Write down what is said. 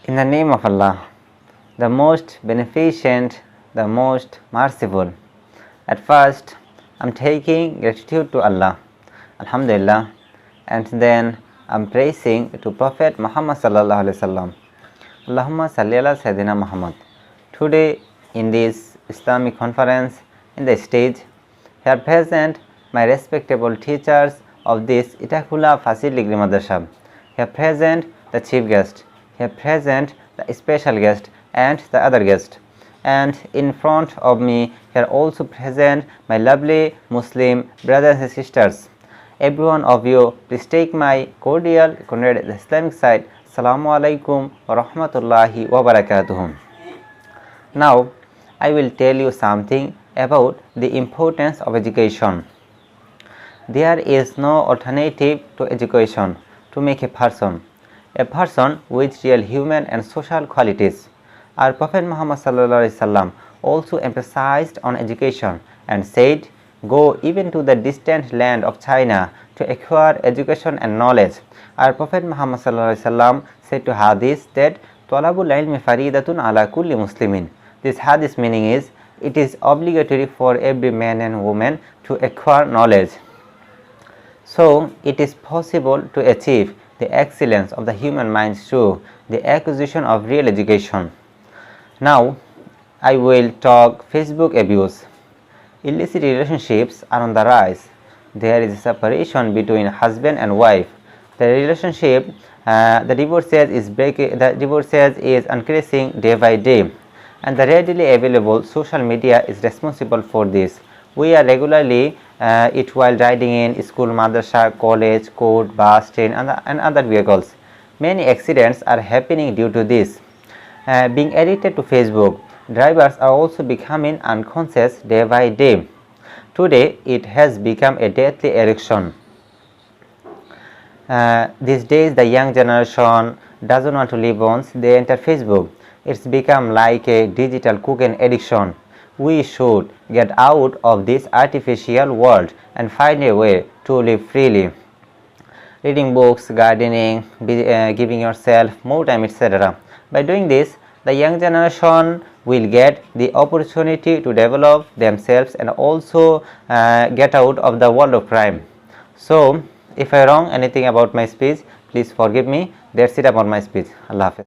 In the name of Allah, the most beneficent, the most merciful. At first, I'm taking gratitude to Allah, Alhamdulillah, and then I'm praising to Prophet Muhammad sallallahu alaihi wasallam. Allahumma salli ala Sayyidina Muhammad. Today, in this Islamic conference, in the stage, here present my respectable teachers of this Itakula Fasil Degree Madrasa. Here present the chief guest. Here present the special guest and the other guest. And in front of me here also present my lovely Muslim brothers and sisters. Every one of you, please take my cordial congrats the Islamic side. Assalamu alaikum wa rahmatullahi wa barakatuh. Now, I will tell you something about the importance of education. There is no alternative to education to make a person with real human and social qualities. Our Prophet Muhammad sallallahu alaihi wasallam also emphasized on education and said, "Go even to the distant land of China to acquire education and knowledge." Our Prophet Muhammad sallallahu alaihi wasallam said to Hadith that "Talabul ilmi faridatun ala kulli muslimin." This Hadith meaning is, it is obligatory for every man and woman to acquire knowledge. So, it is possible to achieve the excellence of the human mind through the acquisition of real education. Now, I will talk Facebook abuse. Illicit relationships are on the rise. There is a separation between husband and wife. The relationship, the divorces is increasing day by day, and the readily available social media is responsible for this. We are regularly it while riding in school, madrasa, college, court, bus, train, and other vehicles. Many accidents are happening due to this. Being addicted to Facebook, drivers are also becoming unconscious day by day. Today, it has become a deadly addiction. These days, the young generation doesn't want to live once they enter Facebook. It's become like a digital cocaine addiction. We should get out of this artificial world and find a way to live freely. Reading books, gardening, giving yourself more time, etc. By doing this, the young generation will get the opportunity to develop themselves and also get out of the world of crime. So, if I wrong anything about my speech, please forgive me. That's it about my speech. Allah Hafiz.